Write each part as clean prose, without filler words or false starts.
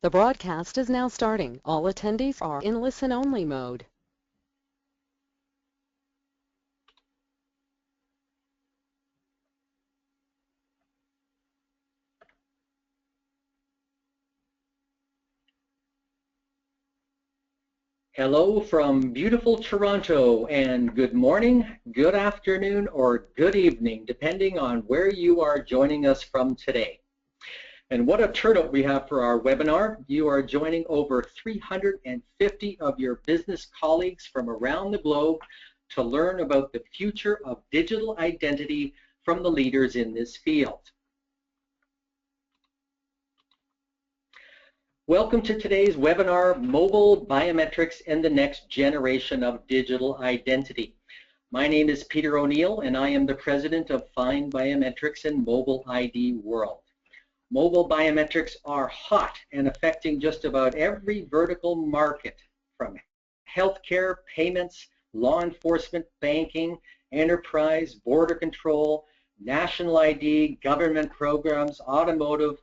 The broadcast is now starting. All attendees are in listen-only mode. Hello from beautiful Toronto, and good morning, good afternoon, or good evening, depending on where you are joining us from today. And what a turnout we have for our webinar. You are joining over 350 of your business colleagues from around the globe to learn about the future of digital identity from the leaders in this field. Welcome to today's webinar, Mobile Biometrics and the Next Generation of Digital Identity. My name is Peter O'Neill, and I am the president of FindBiometrics and Mobile ID World. Mobile biometrics are hot and affecting just about every vertical market, from healthcare, payments, law enforcement, banking, enterprise, border control, national ID, government programs, automotive.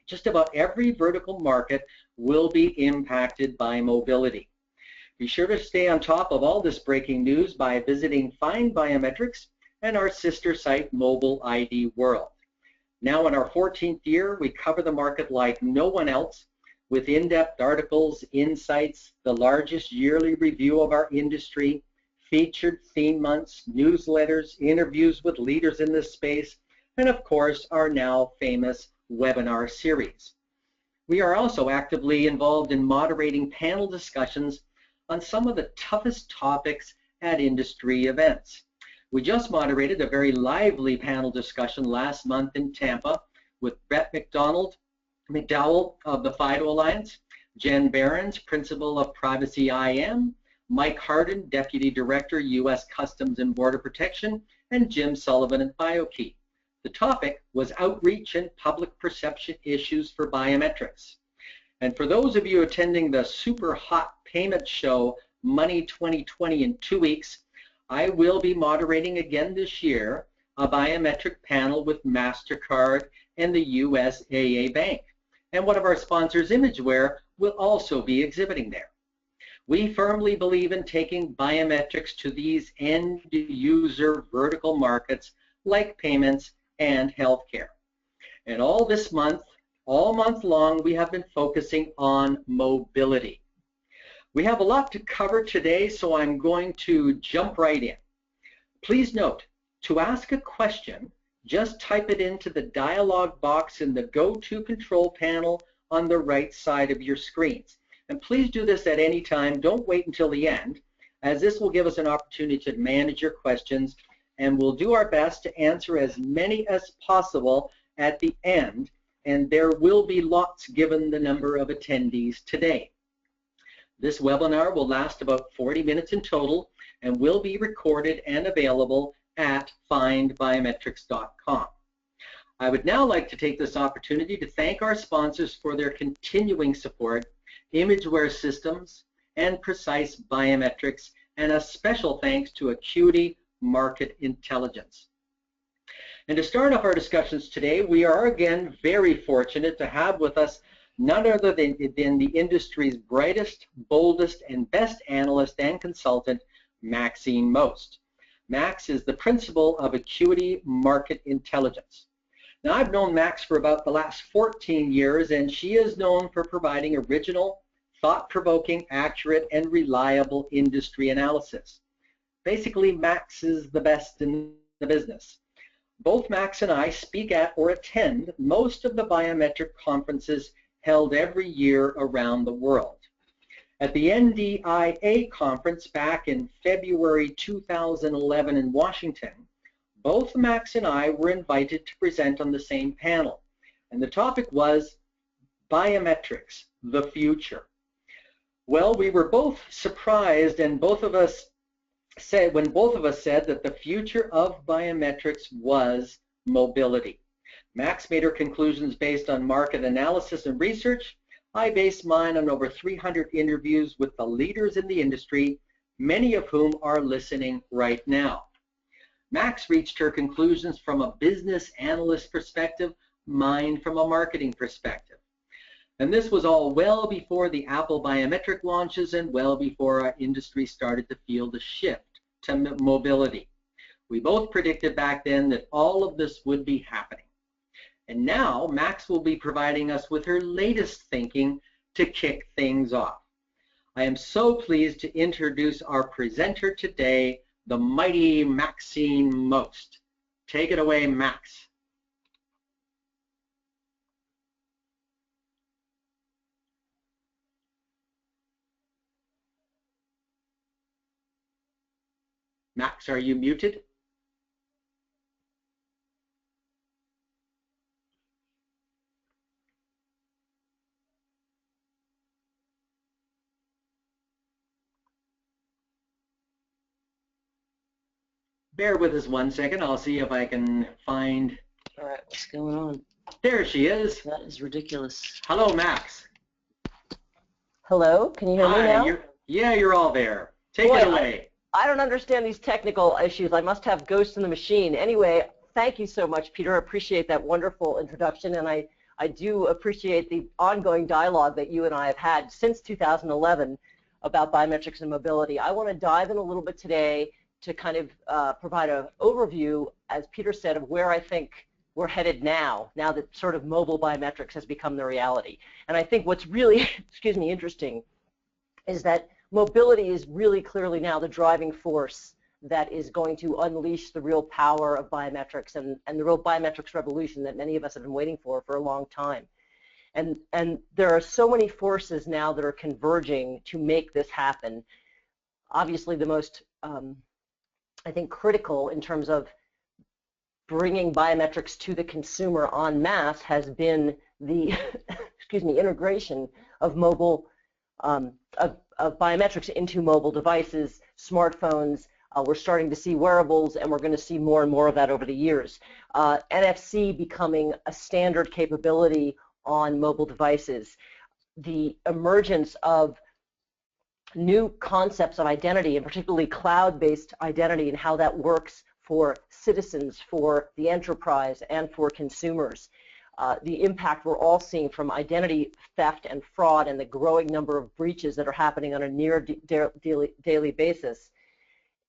Just about every vertical market will be impacted by mobility. Be sure to stay on top of all this breaking news by visiting FindBiometrics and our sister site, Mobile ID World. Now in our 14th year, we cover the market like no one else, with in-depth articles, insights, the largest yearly review of our industry, featured theme months, newsletters, interviews with leaders in this space, and of course, our now famous webinar series. We are also actively involved in moderating panel discussions on some of the toughest topics at industry events. We just moderated a very lively panel discussion last month in Tampa with Brett McDowell of the FIDO Alliance, Jen Behrens, Principal of Privacy IM, Mike Harden, Deputy Director, U.S. Customs and Border Protection, and Jim Sullivan at BioKey. The topic was outreach and public perception issues for biometrics. And for those of you attending the super hot payment show, Money 2020 in 2 weeks, I will be moderating again this year a biometric panel with MasterCard and the USAA Bank. And one of our sponsors, Imageware, will also be exhibiting there. We firmly believe in taking biometrics to these end-user vertical markets like payments and healthcare. And all this month, all month long, we have been focusing on mobility. We have a lot to cover today, so I'm going to jump right in. Please note, to ask a question, just type it into the dialog box in the Go-To control panel on the right side of your screens. And please do this at any time. Don't wait until the end, as this will give us an opportunity to manage your questions, and we'll do our best to answer as many as possible at the end, and there will be lots given the number of attendees today. This webinar will last about 40 minutes in total and will be recorded and available at findbiometrics.com. I would now like to take this opportunity to thank our sponsors for their continuing support, Imageware Systems and Precise Biometrics, and a special thanks to Acuity Market Intelligence. And to start off our discussions today, we are again very fortunate to have with us none other than the industry's brightest, boldest, and best analyst and consultant, Maxine Most. Max is the principal of Acuity Market Intelligence. Now, I've known Max for about the last 14 years, and she is known for providing original, thought-provoking, accurate, and reliable industry analysis. Basically, Max is the best in the business. Both Max and I speak at or attend most of the biometric conferences held every year around the world. At the NDIA conference back in February 2011 in Washington, both Max and I were invited to present on the same panel, and the topic was Biometrics, the Future. Well, we were both surprised, and when both of us said that the future of biometrics was mobility. Max made her conclusions based on market analysis and research. I based mine on over 300 interviews with the leaders in the industry, many of whom are listening right now. Max reached her conclusions from a business analyst perspective, mine from a marketing perspective. And this was all well before the Apple biometric launches and well before our industry started to feel the shift to mobility. We both predicted back then that all of this would be happening. And now Max will be providing us with her latest thinking to kick things off. I am so pleased to introduce our presenter today, the mighty Maxine Most. Take it away, Max. Max, are you muted? Bear with us 1 second. I'll see if I can find. All right, what's going on? There she is. That is ridiculous. Hello, Max. Hello, can you hear me now? You're all there. Take it away. I don't understand these technical issues. I must have ghosts in the machine. Anyway, thank you so much, Peter. I appreciate that wonderful introduction, and I do appreciate the ongoing dialogue that you and I have had since 2011 about biometrics and mobility. I want to dive in a little bit today to kind of provide an overview, as Peter said, of where I think we're headed now that sort of mobile biometrics has become the reality. And I think what's really, interesting is that mobility is really clearly now the driving force that is going to unleash the real power of biometrics and the real biometrics revolution that many of us have been waiting for a long time. And there are so many forces now that are converging to make this happen. Obviously, the most I think critical in terms of bringing biometrics to the consumer en masse has been the integration of mobile of biometrics into mobile devices, smartphones. We're starting to see wearables, and we're going to see more and more of that over the years. NFC becoming a standard capability on mobile devices. The emergence of new concepts of identity, and particularly cloud-based identity, and how that works for citizens, for the enterprise, and for consumers. The impact we're all seeing from identity theft and fraud and the growing number of breaches that are happening on a near daily basis.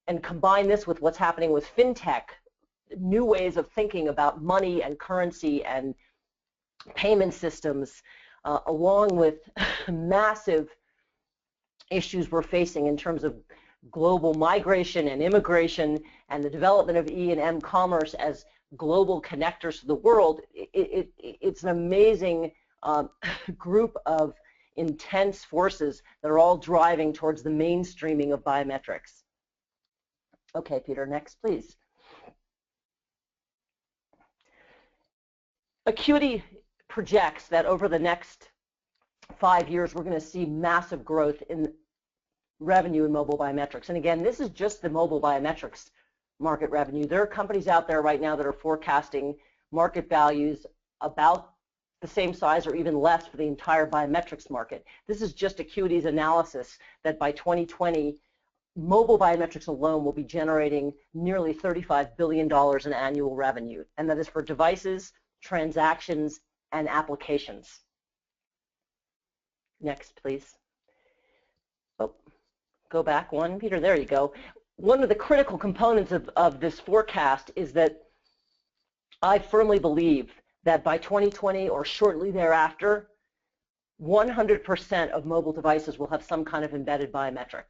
And combine this with what's happening with fintech, new ways of thinking about money and currency and payment systems, along with massive issues we're facing in terms of global migration and immigration and the development of E and M commerce as global connectors to the world. It's an amazing group of intense forces that are all driving towards the mainstreaming of biometrics. Okay, Peter, next, please. Acuity projects that over the next 5 years, we're going to see massive growth in revenue in mobile biometrics. And again, this is just the mobile biometrics market revenue. There are companies out there right now that are forecasting market values about the same size or even less for the entire biometrics market. This is just Acuity's analysis that by 2020, mobile biometrics alone will be generating nearly $35 billion in annual revenue, and that is for devices, transactions, and applications. Next, please. Oh, go back one, Peter. There you go. One of the critical components of this forecast is that I firmly believe that by 2020 or shortly thereafter, 100% of mobile devices will have some kind of embedded biometric.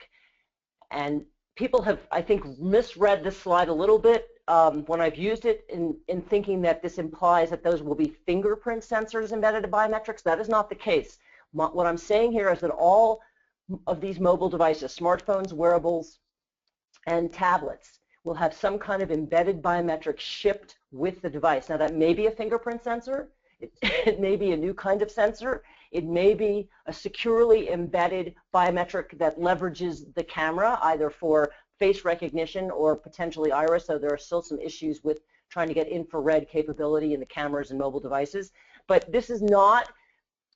And people have, I think, misread this slide a little bit when I've used it in thinking that this implies that those will be fingerprint sensors embedded in biometrics. That is not the case. What I'm saying here is that all of these mobile devices, smartphones, wearables, and tablets, will have some kind of embedded biometric shipped with the device. Now, that may be a fingerprint sensor. It may be a new kind of sensor. It may be a securely embedded biometric that leverages the camera, either for face recognition or potentially iris, so there are still some issues with trying to get infrared capability in the cameras and mobile devices. But this is not,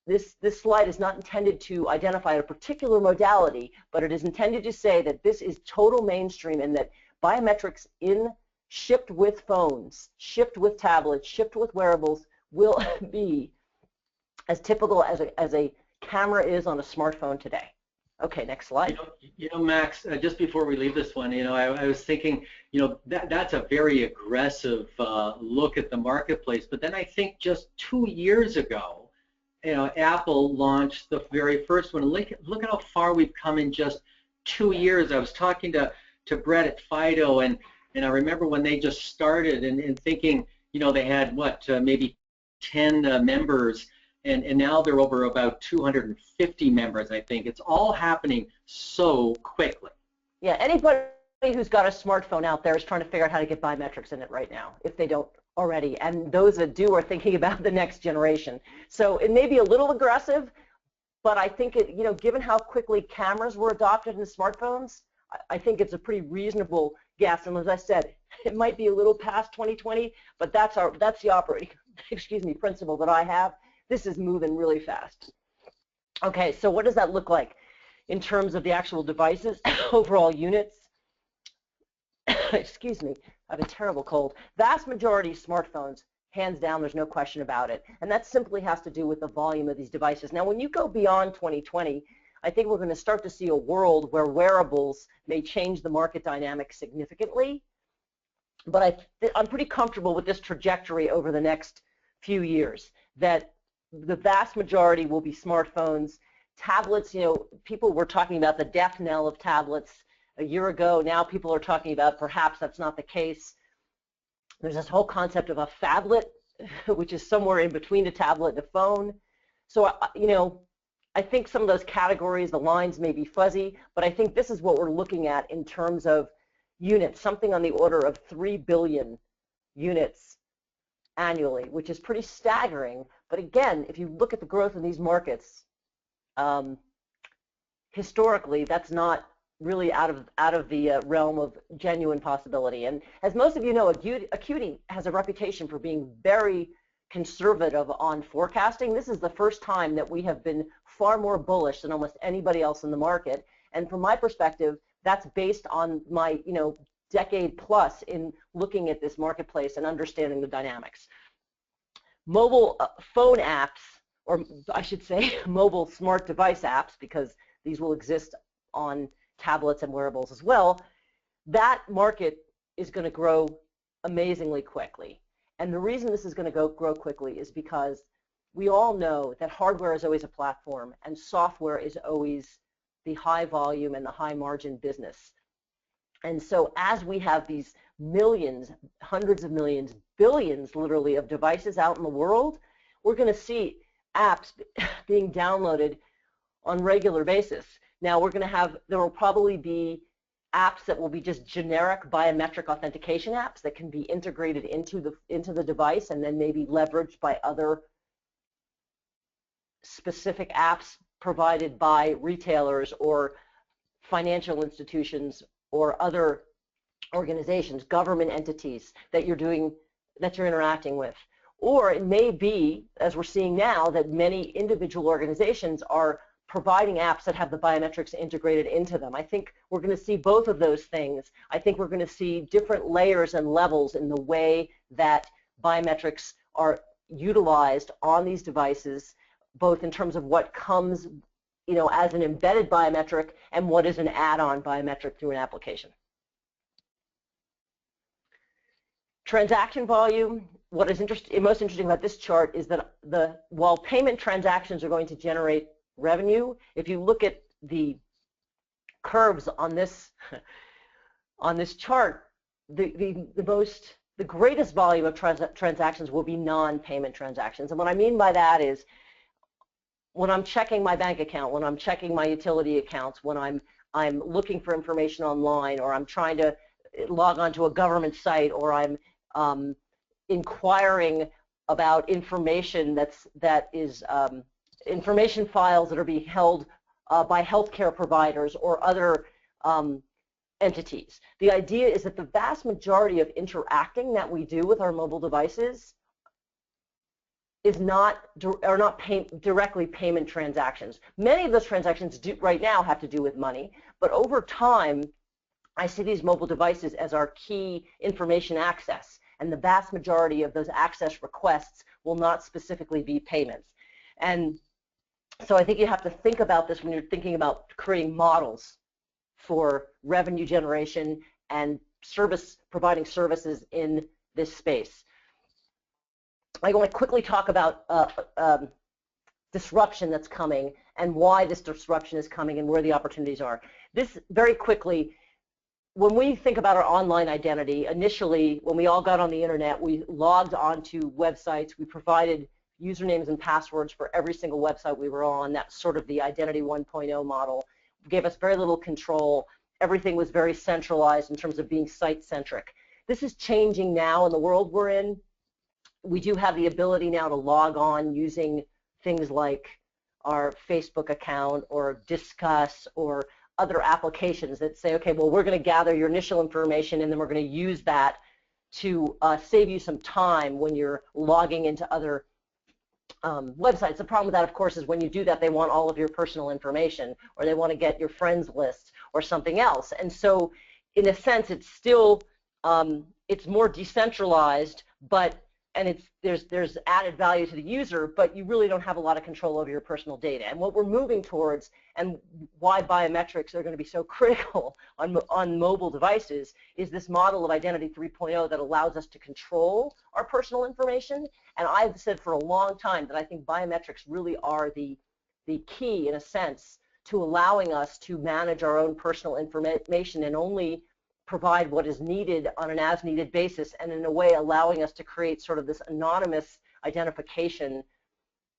this slide is not intended to identify a particular modality, but it is intended to say that this is total mainstream and that biometrics shipped with phones, shipped with tablets, shipped with wearables will be as typical as a camera is on a smartphone today. Okay, next slide. Max, just before we leave this one, I was thinking, that's a very aggressive look at the marketplace. But then I think just 2 years ago, Apple launched the very first one. Look at how far we've come in just 2 years. I was talking to Brett at Fido, and I remember when they just started and thinking, they had what, maybe 10 members. And now they're over about 250 members, I think. It's all happening so quickly. Yeah, anybody who's got a smartphone out there is trying to figure out how to get biometrics in it right now, if they don't already. And those that do are thinking about the next generation. So it may be a little aggressive, but I think given how quickly cameras were adopted in smartphones, I think it's a pretty reasonable guess. And as I said, it might be a little past 2020, but that's the operating principle that I have. This is moving really fast. Okay, so what does that look like in terms of the actual devices, overall units? Excuse me, I have a terrible cold. Vast majority smartphones, hands down, there's no question about it. And that simply has to do with the volume of these devices. Now, when you go beyond 2020, I think we're going to start to see a world where wearables may change the market dynamic significantly. But I'm pretty comfortable with this trajectory over the next few years, that the vast majority will be smartphones. Tablets, people were talking about the death knell of tablets a year ago. Now people are talking about perhaps that's not the case. There's this whole concept of a phablet, which is somewhere in between a tablet and a phone. So, I think some of those categories, the lines may be fuzzy, but I think this is what we're looking at in terms of units, something on the order of 3 billion units annually, which is pretty staggering. But again, if you look at the growth in these markets, historically, that's not really out of the realm of genuine possibility. And as most of you know, Acuity has a reputation for being very conservative on forecasting. This is the first time that we have been far more bullish than almost anybody else in the market. And from my perspective, that's based on my decade plus in looking at this marketplace and understanding the dynamics. Mobile phone apps, or I should say mobile smart device apps, because these will exist on tablets and wearables as well, that market is going to grow amazingly quickly. And the reason this is going to grow quickly is because we all know that hardware is always a platform and software is always the high volume and the high margin business. And so as we have these millions, hundreds of millions, billions literally of devices out in the world, we're going to see apps being downloaded on a regular basis. Now there will probably be apps that will be just generic biometric authentication apps that can be integrated into the device and then maybe leveraged by other specific apps provided by retailers or financial institutions or other organizations, government entities that you're interacting with. Or it may be, as we're seeing now, that many individual organizations are providing apps that have the biometrics integrated into them. I think we're going to see both of those things. I think we're going to see different layers and levels in the way that biometrics are utilized on these devices, both in terms of what comes as an embedded biometric and what is an add-on biometric through an application. Transaction volume. What is most interesting about this chart is that while payment transactions are going to generate revenue, if you look at the curves on this chart, the greatest volume of transactions will be non-payment transactions. And what I mean by that is when I'm checking my bank account, when I'm checking my utility accounts, when I'm looking for information online, or I'm trying to log onto a government site, or I'm inquiring about information that is information files that are being held by healthcare providers or other entities. The idea is that the vast majority of interacting that we do with our mobile devices are not directly payment transactions. Many of those transactions right now have to do with money, but over time, I see these mobile devices as our key information access, and the vast majority of those access requests will not specifically be payments. And so I think you have to think about this when you're thinking about creating models for revenue generation and providing services in this space. I want to quickly talk about disruption that's coming and why this disruption is coming and where the opportunities are. This, very quickly, when we think about our online identity, initially when we all got on the internet, we logged onto websites, we provided usernames and passwords for every single website we were on. That's sort of the Identity 1.0 model. It gave us very little control. Everything was very centralized in terms of being site-centric. This is changing now in the world we're in. We do have the ability now to log on using things like our Facebook account or Discuss or other applications that say, okay, well, we're going to gather your initial information and then we're going to use that to save you some time when you're logging into other websites. The problem with that, of course, is when you do that, they want all of your personal information, or they want to get your friends list or something else. And so, in a sense, it's still it's more decentralized, and there's added value to the user, but you really don't have a lot of control over your personal data. And what we're moving towards, and why biometrics are going to be so critical on mobile devices, is this model of Identity 3.0 that allows us to control our personal information. And I've said for a long time that I think biometrics really are the key, in a sense, to allowing us to manage our own personal information and only provide what is needed on an as-needed basis, and in a way allowing us to create sort of this anonymous identification.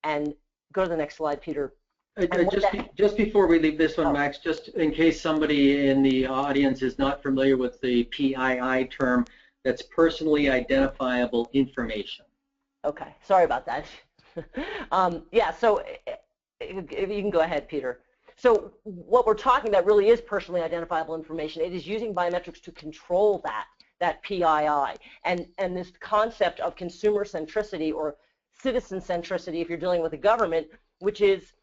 And go to the next slide, Peter. Just before we leave this one, Max, just in case somebody in the audience is not familiar with the PII term, that's personally identifiable information. Okay, sorry about that. Yeah, so if you can go ahead, Peter. So what we're talking about really is personally identifiable information. It is using biometrics to control that PII. And this concept of consumer centricity or citizen centricity, if you're dealing with a government, which is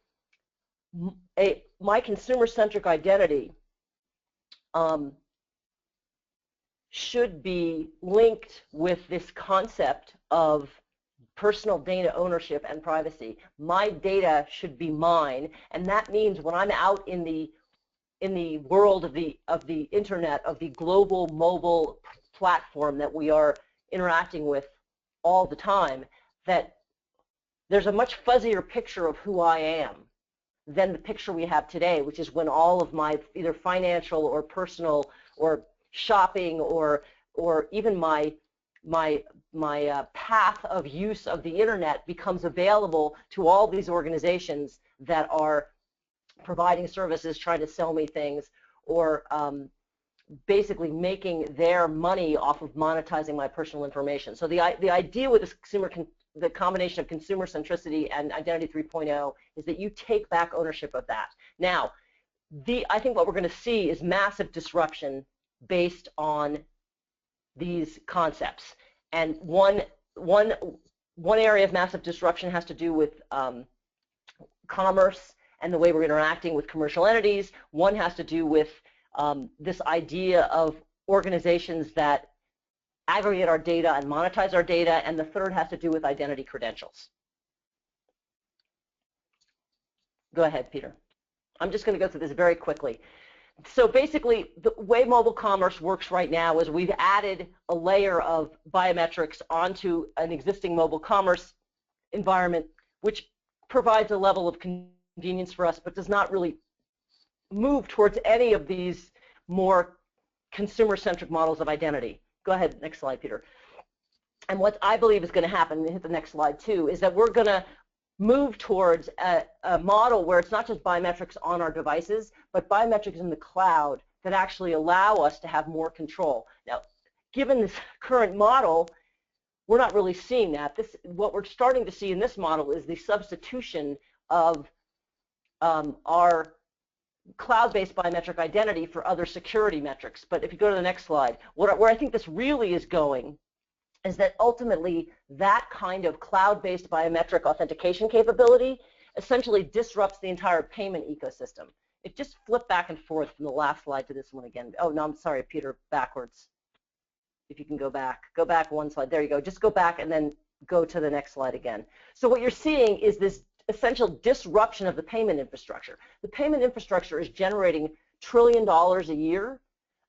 my consumer-centric identity should be linked with this concept of personal data ownership and privacy. My data should be mine, and that means when I'm out in the world of the internet, of the global mobile platform that we are interacting with all the time, that there's a much fuzzier picture of who I am than the picture we have today, which is when all of my either financial or personal or shopping or even my path of use of the internet becomes available to all these organizations that are providing services, trying to sell me things, or basically making their money off of monetizing my personal information. So the idea with this the combination of consumer centricity and Identity 3.0 is that you take back ownership of that. Now, I think what we're going to see is massive disruption based on these concepts. And one area of massive disruption has to do with commerce and the way we're interacting with commercial entities. One has to do with this idea of organizations that aggregate our data and monetize our data, and the third has to do with identity credentials. Go ahead, Peter. I'm just going to go through this very quickly. So basically, the way mobile commerce works right now is we've added a layer of biometrics onto an existing mobile commerce environment, which provides a level of convenience for us, but does not really move towards any of these more consumer-centric models of identity. Go ahead, next slide, Peter. And what I believe is going to happen, and hit the next slide too, is that we're going to move towards a model where it's not just biometrics on our devices, but biometrics in the cloud that actually allow us to have more control. Now, given this current model, we're not really seeing that. What we're starting to see in this model is the substitution of our cloud-based biometric identity for other security metrics. But if you go to the next slide, where I think this really is going is that ultimately that kind of cloud-based biometric authentication capability essentially disrupts the entire payment ecosystem. It just flipped back and forth from the last slide to this one again. Oh, no, I'm sorry, Peter, backwards. If you can go back one slide. There you go. Just go back and then go to the next slide again. So what you're seeing is this essential disruption of the payment infrastructure. The payment infrastructure is generating $1 trillion a year.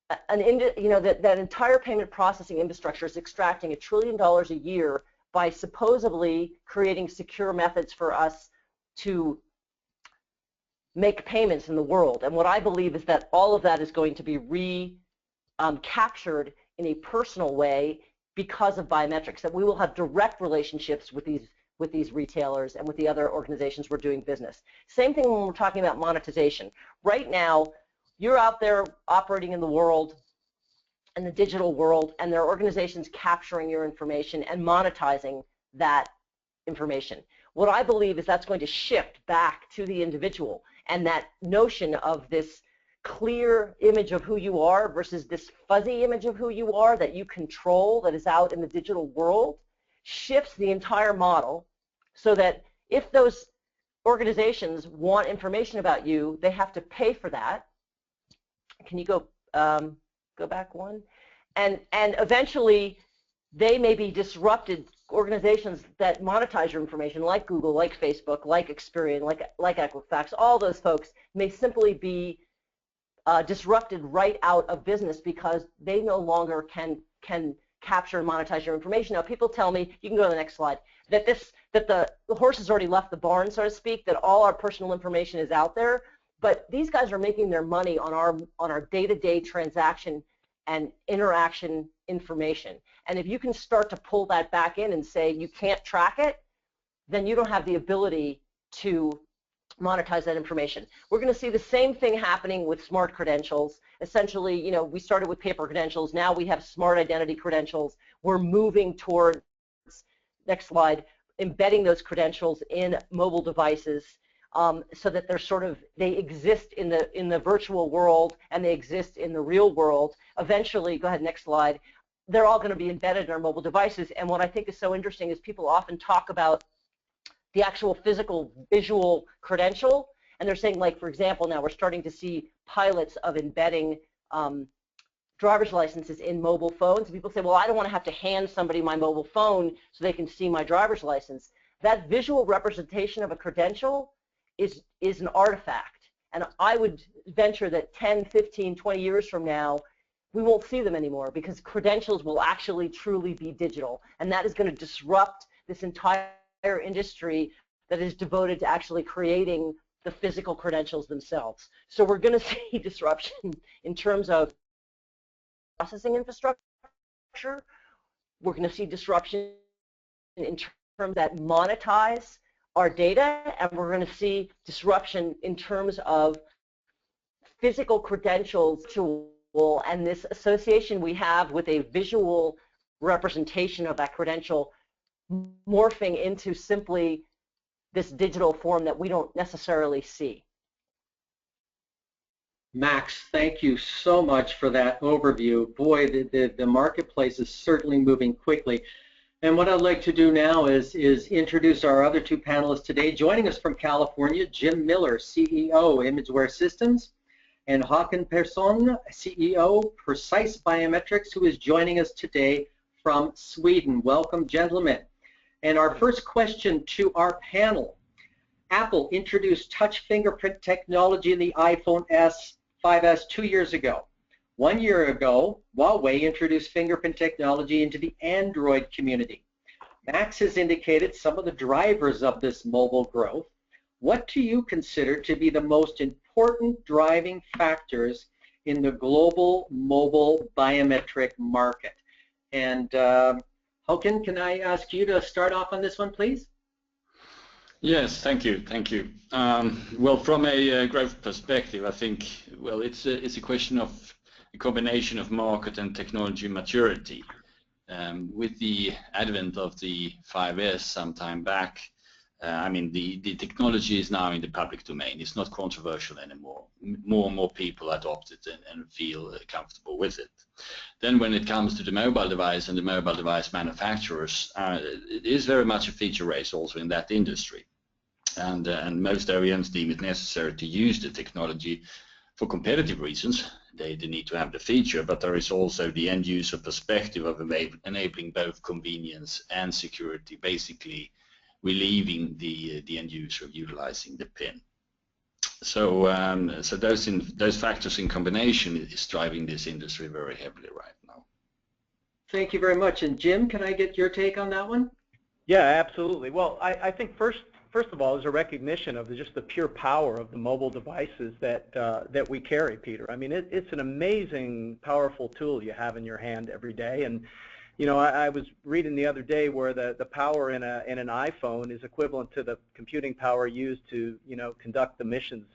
That entire payment processing infrastructure is extracting $1 trillion a year by supposedly creating secure methods for us to make payments in the world. And what I believe is that all of that is going to be captured in a personal way because of biometrics, that we will have direct relationships with these retailers and with the other organizations we're doing business. Same thing when we're talking about monetization. Right now, you're out there operating in the world, in the digital world, and there are organizations capturing your information and monetizing that information. What I believe is that's going to shift back to the individual, and that notion of this clear image of who you are versus this fuzzy image of who you are that you control, that is out in the digital world, shifts the entire model so that if those organizations want information about you, they have to pay for that. Can you go back one? And eventually they may be disrupted. Organizations that monetize your information, like Google, like Facebook, like Experian, like Equifax, all those folks may simply be disrupted right out of business because they no longer can capture and monetize your information. Now, people tell me, you can go to the next slide, that the horse has already left the barn, so to speak, that all our personal information is out there. But these guys are making their money on our day-to-day transaction and interaction information. And if you can start to pull that back in and say you can't track it, then you don't have the ability to monetize that information. We're going to see the same thing happening with smart credentials. Essentially, we started with paper credentials. Now we have smart identity credentials. We're moving towards, next slide, embedding those credentials in mobile devices so that they exist in the virtual world and they exist in the real world. Eventually, go ahead, next slide, they're all going to be embedded in our mobile devices. And what I think is so interesting is people often talk about the actual physical visual credential, and they're saying, like, for example, now we're starting to see pilots of embedding driver's licenses in mobile phones. People say, well, I don't want to have to hand somebody my mobile phone so they can see my driver's license. That visual representation of a credential is an artifact, and I would venture that 10, 15, 20 years from now, we won't see them anymore because credentials will actually truly be digital, and that is going to disrupt this entire industry that is devoted to actually creating the physical credentials themselves. So we're going to see disruption in terms of processing infrastructure. We're going to see disruption in terms that monetize our data, and we're going to see disruption in terms of physical credentials and this association we have with a visual representation of that credential morphing into simply this digital form that we don't necessarily see. Max, thank you so much for that overview. Boy, the marketplace is certainly moving quickly. And what I'd like to do now is introduce our other two panelists today. Joining us from California, Jim Miller, CEO, Imageware Systems, and Håkan Persson, CEO, Precise Biometrics, who is joining us today from Sweden. Welcome, gentlemen. And our first question to our panel. Apple introduced touch fingerprint technology in the iPhone 5S 2 years ago. 1 year ago, Huawei introduced fingerprint technology into the Android community. Max has indicated some of the drivers of this mobile growth. What do you consider to be the most important driving factors in the global mobile biometric market? And Håkan, can I ask you to start off on this one, please? Yes, thank you. Well, from a growth perspective, I think, well, it's a question of a combination of market and technology maturity. With the advent of the 5S some time back, I mean, the technology is now in the public domain. It's not controversial anymore. More and more people adopt it and feel comfortable with it. Then when it comes to the mobile device and the mobile device manufacturers, it is very much a feature race also in that industry. And most OEMs deem it necessary to use the technology for competitive reasons. They need to have the feature, but there is also the end user perspective of enabling both convenience and security, basically relieving the end user of utilizing the PIN. So so those factors in combination is driving this industry very heavily right now. Thank you very much. And Jim, can I get your take on that one? Yeah, absolutely. Well, I think first of all is a recognition of just the pure power of the mobile devices that we carry, Peter. I mean, it's an amazing, powerful tool you have in your hand every day. And you know, I was reading the other day where the power in an iPhone is equivalent to the computing power used to, you know, conduct the missions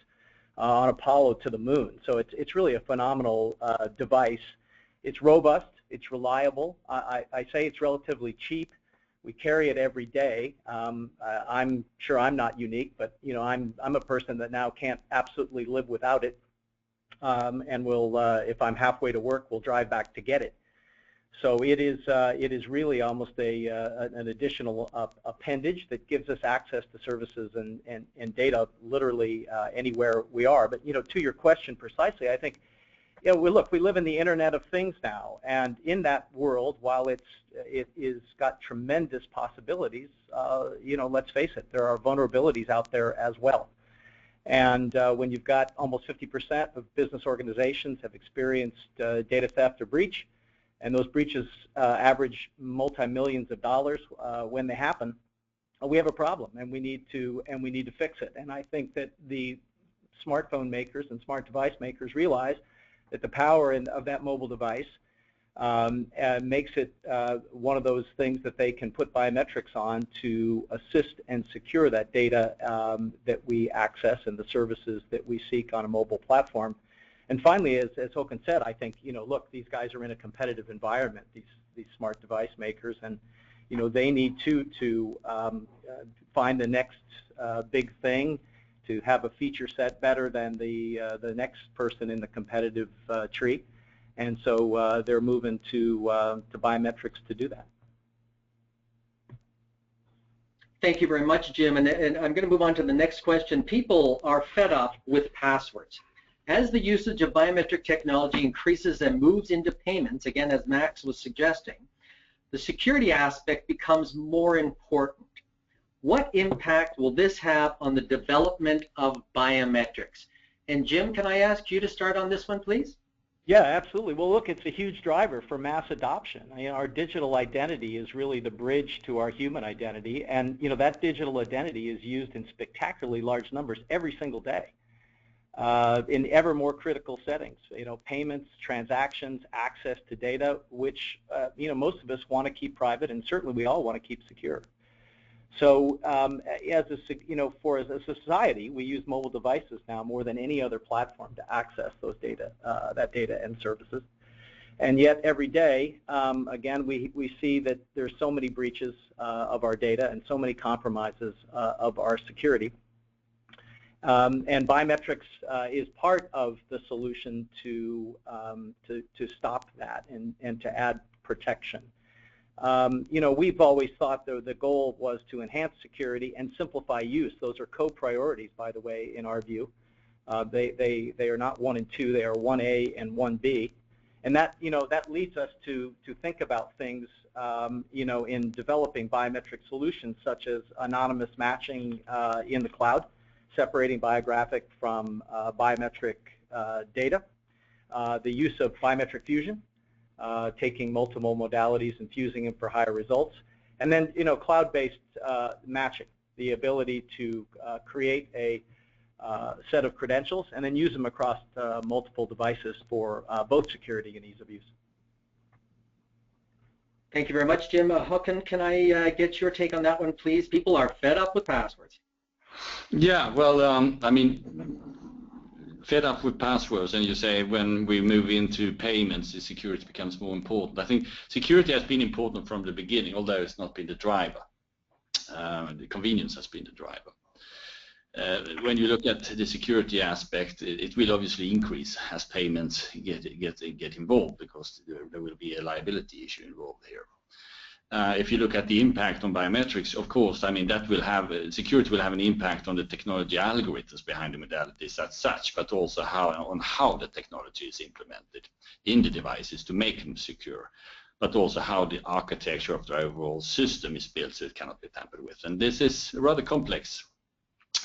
on Apollo to the moon. So it's really a phenomenal device. It's robust. It's reliable. I say it's relatively cheap. We carry it every day. I'm sure I'm not unique, but you know, I'm a person that now can't absolutely live without it, and will, if I'm halfway to work, will drive back to get it. So it is really almost an additional appendage that gives us access to services and data literally anywhere we are. But you know, to your question precisely, I think, you know, we live in the Internet of Things now, and in that world, while it is got tremendous possibilities, you know, let's face it, there are vulnerabilities out there as well. And when you've got almost 50% of business organizations have experienced data theft or breach, and those breaches average multi-millions of dollars when they happen, we have a problem, and we need to fix it. And I think that the smartphone makers and smart device makers realize that the power of that mobile device makes it one of those things that they can put biometrics on to assist and secure that data that we access and the services that we seek on a mobile platform. And finally, as Håkan said, I think, you know, look, these guys are in a competitive environment, these smart device makers, and you know, they need to find the next big thing, to have a feature set better than the next person in the competitive tree, and so they're moving to biometrics to do that. Thank you very much, Jim. And I'm going to move on to the next question. People are fed up with passwords. As the usage of biometric technology increases and moves into payments, again, as Max was suggesting, the security aspect becomes more important. What impact will this have on the development of biometrics? And Jim, can I ask you to start on this one, please? Yeah, absolutely. Well, look, it's a huge driver for mass adoption. You know, our digital identity is really the bridge to our human identity, and you know, that digital identity is used in spectacularly large numbers every single day. In ever more critical settings, you know, payments, transactions, access to data, which you know, most of us want to keep private, and certainly we all want to keep secure. So, as a society, we use mobile devices now more than any other platform to access those data, that data and services. And yet, every day, again, we see that there's so many breaches of our data and so many compromises of our security. And biometrics is part of the solution to stop that and to add protection. You know, we've always thought the goal was to enhance security and simplify use. Those are co-priorities, by the way, in our view. They are not 1 and 2; they are 1A and 1B. And that, you know, that leads us to think about things, you know, in developing biometric solutions such as anonymous matching in the cloud, separating biographic from biometric data, the use of biometric fusion, taking multiple modalities and fusing them for higher results, and then, you know, cloud-based matching, the ability to create a set of credentials and then use them across multiple devices for both security and ease of use. Thank you very much, Jim. Håkan, can I get your take on that one, please? People are fed up with passwords. Yeah, well, I mean, fed up with passwords, and you say when we move into payments, the security becomes more important. I think security has been important from the beginning, although it's not been the driver. The convenience has been the driver. When you look at the security aspect, it will obviously increase as payments get involved, because there will be a liability issue involved here. If you look at the impact on biometrics, of course, I mean, that will have, security will have an impact on the technology algorithms behind the modalities as such, but also on how the technology is implemented in the devices to make them secure. but also how the architecture of the overall system is built so it cannot be tampered with. And this is a rather complex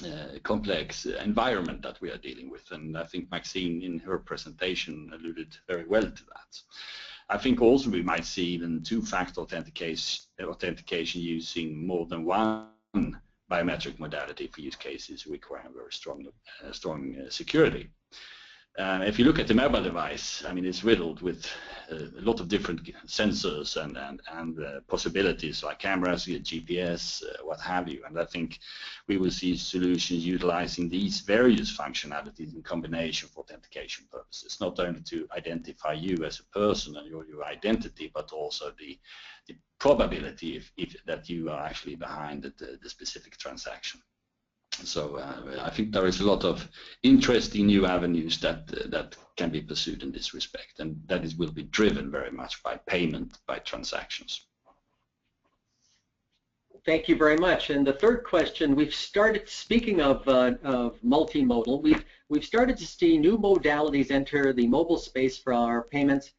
environment that we are dealing with, and I think Maxine in her presentation alluded very well to that. I think also we might see even two-factor authentication using more than one biometric modality for use cases requiring very strong security. If you look at the mobile device, I mean, it's riddled with a lot of different sensors and possibilities like cameras, GPS, what have you. And I think we will see solutions utilizing these various functionalities in combination for authentication purposes, not only to identify you as a person and your identity, but also the probability if that you are actually behind the specific transaction. So I think there is a lot of interesting new avenues that can be pursued in this respect, and that will be driven very much by payment, by transactions. Thank you very much. And the third question, we've started, speaking of multimodal, we've started to see new modalities enter the mobile space for our payments,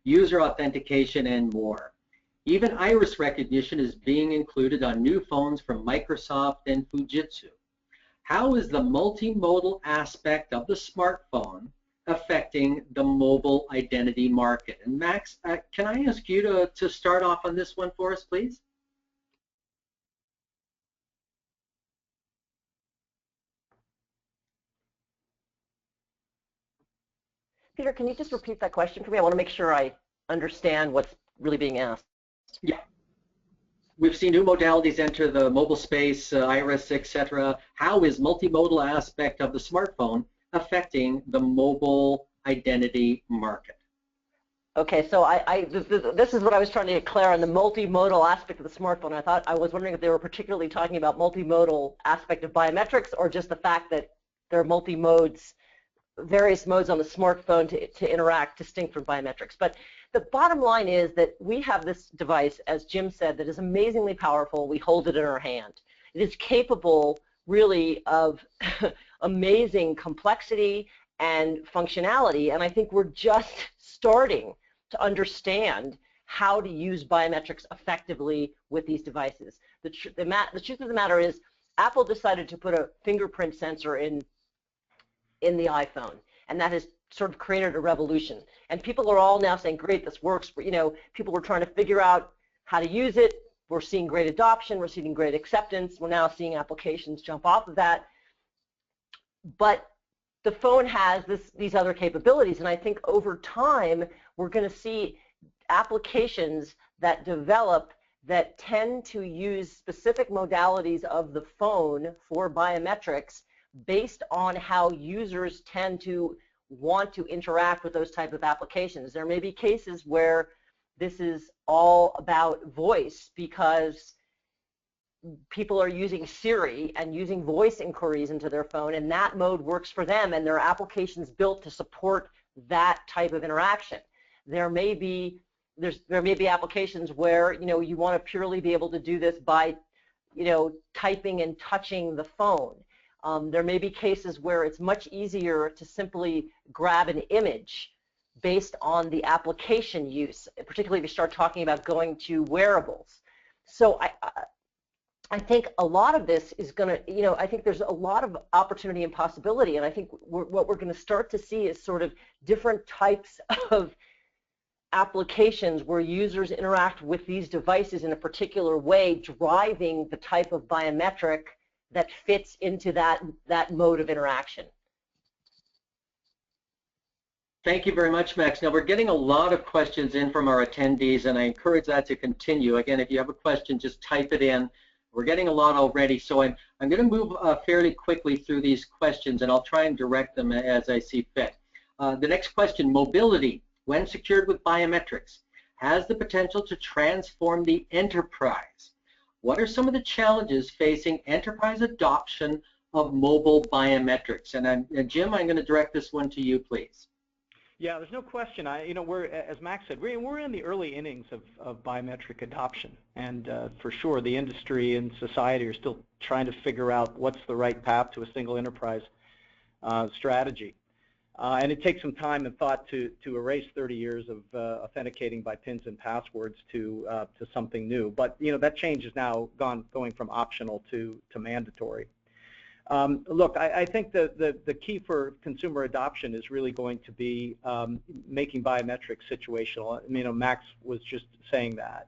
user authentication, and more. Even iris recognition is being included on new phones from Microsoft and Fujitsu. How is the multimodal aspect of the smartphone affecting the mobile identity market? And Max, can I ask you to start off on this one for us, please? Peter, can you just repeat that question for me? I want to make sure I understand what's really being asked. Yeah. We've seen new modalities enter the mobile space, iris, etc. How is multimodal aspect of the smartphone affecting the mobile identity market? Okay, so this is what I was trying to get clear on, the multimodal aspect of the smartphone. I was wondering if they were particularly talking about multimodal aspect of biometrics, or just the fact that there are multi-modes, various modes on the smartphone to interact distinct from biometrics. But the bottom line is that we have this device, as Jim said, that is amazingly powerful. We hold it in our hand. It is capable, really, of amazing complexity and functionality, and I think we're just starting to understand how to use biometrics effectively with these devices. The truth of the matter is, Apple decided to put a fingerprint sensor in the iPhone, and that has sort of created a revolution. And people are all now saying, great, this works. But, you know, people were trying to figure out how to use it. We're seeing great adoption. We're seeing great acceptance. We're now seeing applications jump off of that. But the phone has these other capabilities, and I think over time we're going to see applications that develop that tend to use specific modalities of the phone for biometrics based on how users tend to want to interact with those type of applications. There may be cases where this is all about voice because people are using Siri and using voice inquiries into their phone, and that mode works for them, and there are applications built to support that type of interaction. There may be applications where, you know, you want to purely be able to do this by, you know, typing and touching the phone. There may be cases where it's much easier to simply grab an image based on the application use, particularly if you start talking about going to wearables. So I think a lot of this is going to, you know, I think there's a lot of opportunity and possibility, and I think what we're going to start to see is sort of different types of applications where users interact with these devices in a particular way, driving the type of biometric that fits into that mode of interaction. Thank you very much, Max. Now, we're getting a lot of questions in from our attendees, and I encourage that to continue. Again, if you have a question, just type it in. We're getting a lot already, so I'm going to move fairly quickly through these questions, and I'll try and direct them as I see fit. The next question, mobility, when secured with biometrics, has the potential to transform the enterprise. What are some of the challenges facing enterprise adoption of mobile biometrics? And Jim, I'm going to direct this one to you, please. Yeah, there's no question. You know, we're, as Max said, we're in the early innings of biometric adoption, and for sure, the industry and society are still trying to figure out what's the right path to a single enterprise strategy. And it takes some time and thought to erase 30 years of authenticating by pins and passwords to something new. But that change is now going from optional to mandatory. Look, I think the key for consumer adoption is really going to be making biometrics situational. Max was just saying that.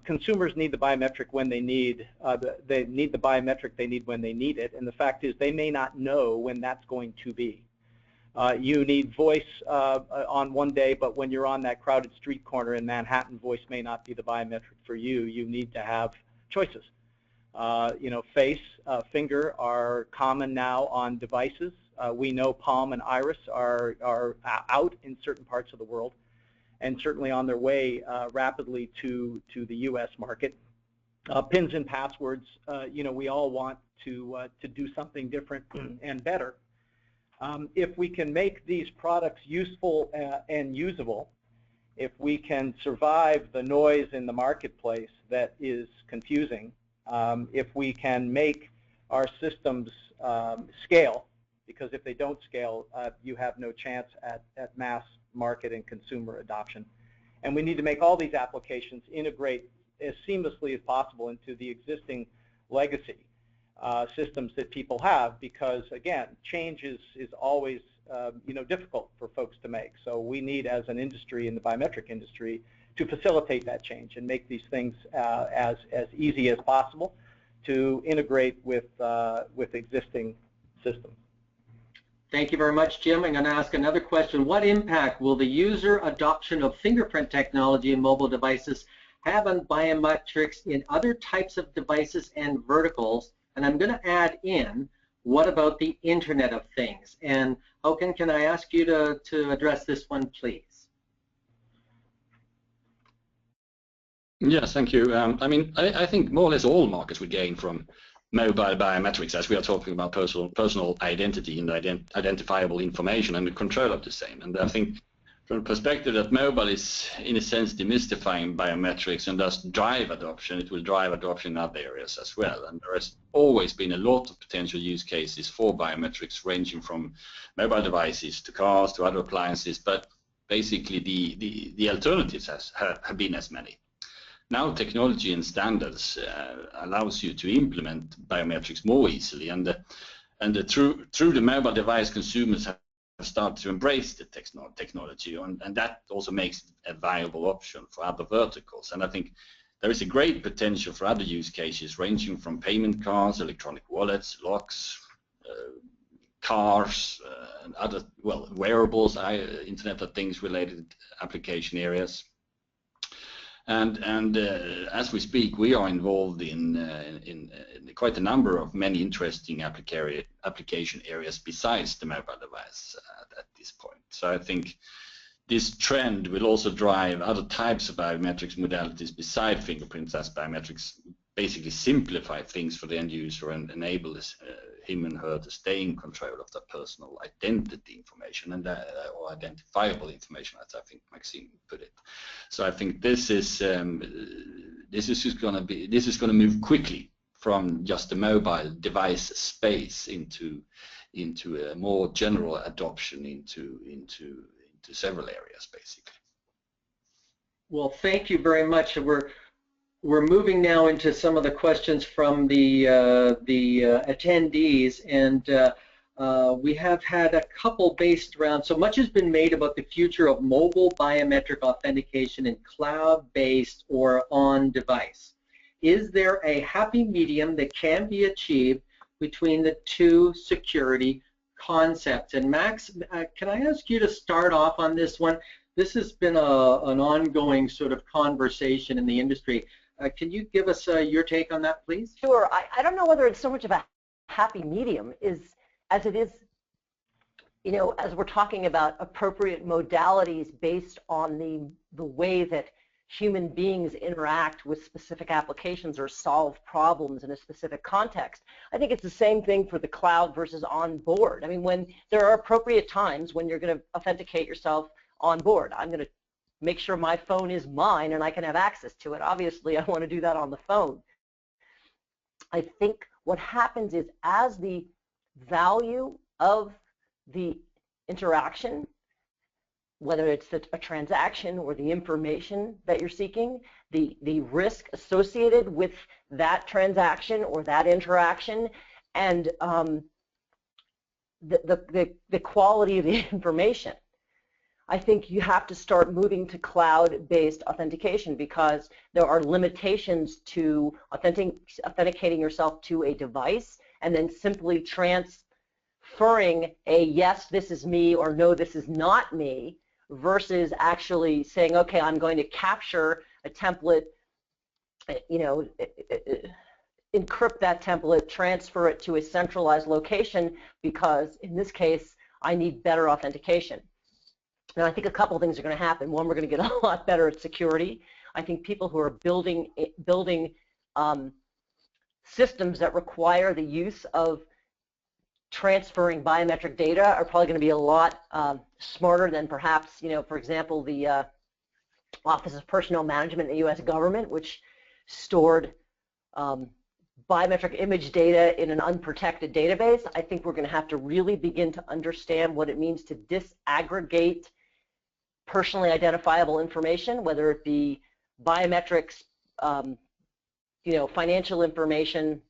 Consumers need the biometric when they need the biometric they need when they need it, and the fact is they may not know when that's going to be. You need voice on one day, but when you're on that crowded street corner in Manhattan, voice may not be the biometric for you. You need to have choices. Face, finger are common now on devices. We know palm and iris are out in certain parts of the world, and certainly on their way rapidly to the U.S. market. Pins and passwords, we all want to do something different and better. If we can make these products useful and usable, if we can survive the noise in the marketplace that is confusing, if we can make our systems scale, because if they don't scale, you have no chance at mass market and consumer adoption. And we need to make all these applications integrate as seamlessly as possible into the existing legacy systems that people have, because again, change is always difficult for folks to make. So we need, as an industry in the biometric industry, to facilitate that change and make these things as easy as possible to integrate with existing systems. Thank you very much, Jim. I'm going to ask another question. What impact will the user adoption of fingerprint technology in mobile devices have on biometrics in other types of devices and verticals? And I'm going to add in, what about the Internet of Things? And Håkan, can I ask you to address this one, please? Yes, thank you. I think more or less all markets would gain from mobile biometrics, as we are talking about personal identity and identifiable information and the control of the same. And I think from the perspective that mobile is, in a sense, demystifying biometrics and thus drive adoption, it will drive adoption in other areas as well. And there has always been a lot of potential use cases for biometrics, ranging from mobile devices to cars to other appliances, but basically the alternatives have been as many. Now technology and standards allows you to implement biometrics more easily, and through the mobile device, consumers have started to embrace the technology, and that also makes it a viable option for other verticals. And I think there is a great potential for other use cases, ranging from payment cards, electronic wallets, locks, cars, and other, well, wearables, Internet of Things related application areas. And as we speak, we are involved in quite a number of many interesting application areas besides the mobile device at this point. So I think this trend will also drive other types of biometrics modalities beside fingerprints, as biometrics basically simplify things for the end user and enable him and her to stay in control of their personal identity information and or identifiable information, as I think Maxime put it. So I think this is going to move quickly from just the mobile device space into a more general adoption into several areas, basically. Well, thank you very much. We're moving now into some of the questions from the attendees, and we have had a couple based around, so much has been made about the future of mobile biometric authentication in cloud-based or on-device. Is there a happy medium that can be achieved between the two security concepts? And Max, can I ask you to start off on this one? This has been an ongoing sort of conversation in the industry. Can you give us your take on that, please? Sure. I don't know whether it's so much of a happy medium as it is, as we're talking about appropriate modalities based on the way that human beings interact with specific applications or solve problems in a specific context. I think it's the same thing for the cloud versus on board. I mean, when there are appropriate times when you're going to authenticate yourself on board, I'm going to make sure my phone is mine and I can have access to it. Obviously, I want to do that on the phone. I think what happens is, as the value of the interaction, whether it's a transaction or the information that you're seeking, the risk associated with that transaction or that interaction, and the quality of the information. I think you have to start moving to cloud-based authentication because there are limitations to authenticating yourself to a device and then simply transferring a yes, this is me, or no, this is not me, versus actually saying, okay, I'm going to capture a template, you know, encrypt that template, transfer it to a centralized location because in this case, I need better authentication. And I think a couple of things are going to happen. One, we're going to get a lot better at security. I think people who are building systems that require the use of transferring biometric data are probably going to be a lot smarter than perhaps, you know, for example, the Office of Personnel Management in the U.S. government, which stored biometric image data in an unprotected database. I think we're going to have to really begin to understand what it means to disaggregate personally identifiable information, whether it be biometrics, you know, financial information,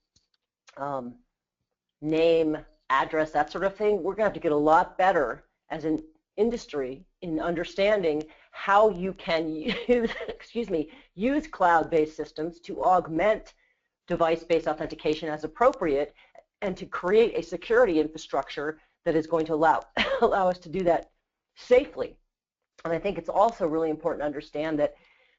name, address, that sort of thing. We're going to have to get a lot better as an industry in understanding how you can use, use cloud-based systems to augment device-based authentication as appropriate and to create a security infrastructure that is going to allow us to do that safely. And I think it's also really important to understand that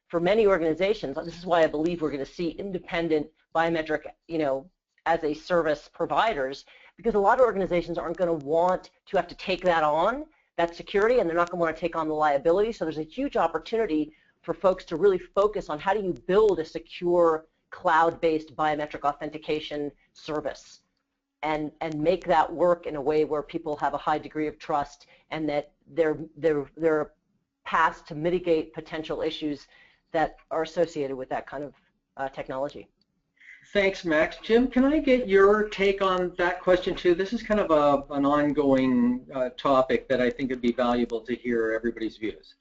for many organizations, this is why I believe we're going to see independent biometric, you know, as a service providers, because a lot of organizations aren't going to want to have to take that on, that security, and they're not going to want to take on the liability. So there's a huge opportunity for folks to really focus on how do you build a secure cloud-based biometric authentication service and make that work in a way where people have a high degree of trust and that there are paths to mitigate potential issues that are associated with that kind of technology. Thanks, Max. Jim, can I get your take on that question too? This is kind of an ongoing topic that I think would be valuable to hear everybody's views.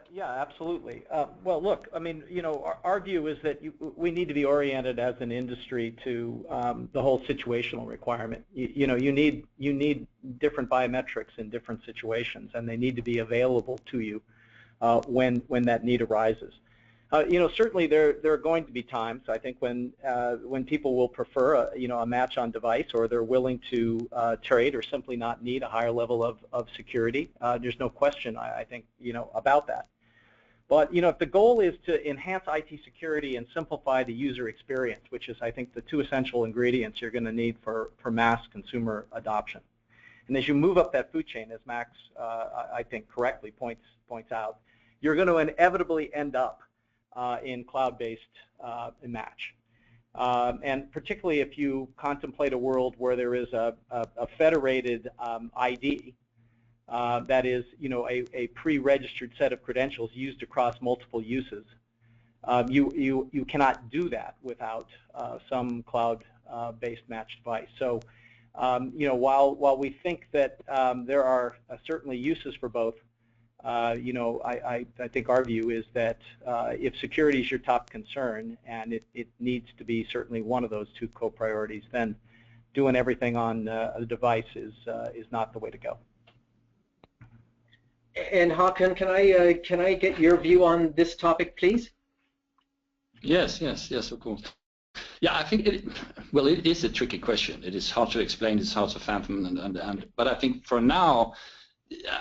Yeah, absolutely. Well, look, I mean, you know, our view is that we need to be oriented as an industry to the whole situational requirement. You know, you need different biometrics in different situations, and they need to be available to you when that need arises. You know, certainly there are going to be times, I think, when people will prefer a match on device, or they're willing to trade or simply not need a higher level of security. There's no question, I think, you know, about that. But, you know, if the goal is to enhance IT security and simplify the user experience, which is, I think, the two essential ingredients you're going to need for mass consumer adoption. And as you move up that food chain, as Max, I think, correctly points out, you're going to inevitably end up in cloud-based match. And particularly if you contemplate a world where there is a federated ID that is, you know, a pre-registered set of credentials used across multiple uses, you cannot do that without some cloud-based match device. So, you know, while we think that there are certainly uses for both, you know, I think our view is that if security is your top concern, and it needs to be certainly one of those two co-priorities, then doing everything on a device is not the way to go. And Håkan, can I get your view on this topic, please? Yes, of course. Yeah, I think it is a tricky question. It is hard to explain. It's hard to fathom, but I think for now,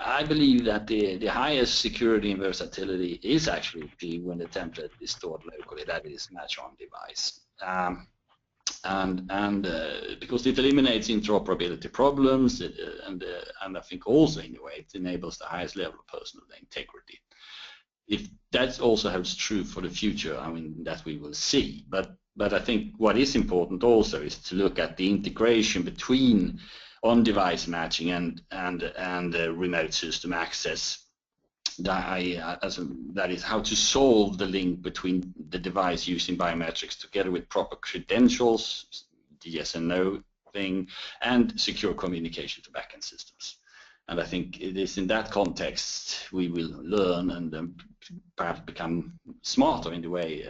I believe that the highest security and versatility is actually when the template is stored locally, that is match on device, because it eliminates interoperability problems, and I think also in a way it enables the highest level of personal integrity. If that also holds true for the future, I mean, that we will see. But I think what is important also is to look at the integration between on-device matching and remote system access. That is how to solve the link between the device using biometrics together with proper credentials, the yes and no thing, and secure communication to backend systems. And I think it is in that context we will learn and perhaps become smarter in the way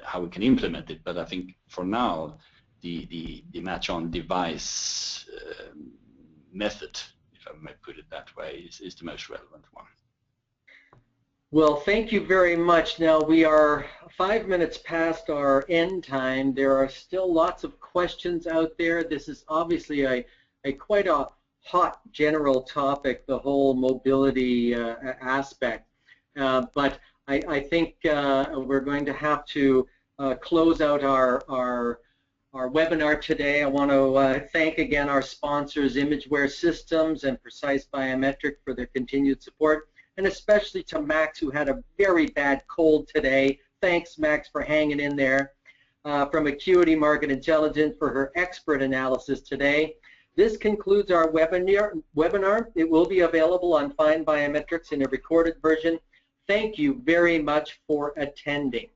how we can implement it. But I think for now, the match-on-device method, if I may put it that way, is the most relevant one. Well, thank you very much. Now we are 5 minutes past our end time. There are still lots of questions out there. This is obviously quite a hot general topic, the whole mobility aspect. But I think we're going to have to close out our webinar today. I want to thank again our sponsors, Imageware Systems and Precise Biometric, for their continued support, and especially to Max, who had a very bad cold today. Thanks, Max, for hanging in there. From Acuity Market Intelligence for her expert analysis today. This concludes our webinar. It will be available on FindBiometrics in a recorded version. Thank you very much for attending.